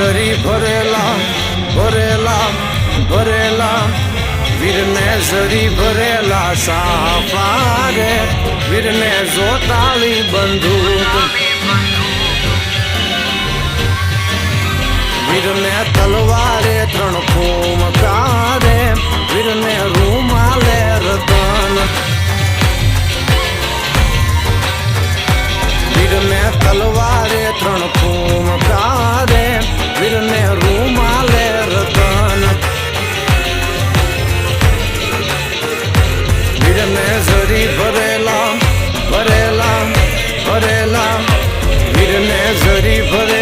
જરી ભરેલા ભરેલા ભરેલા વીરને જરી ભરેલા સાફા રે વીરને જોતાલી બંદૂક વીરને તલવારે ત્રણ ફૂમકા રે વીરને રૂમાલે રતન વીરને તલવારે ત્રણ ફૂમકા રે વીરને રૂમાલે રતન વીરને જરી ભરેલા ભરેલા ભરેલા વીરને જરી ભરેલા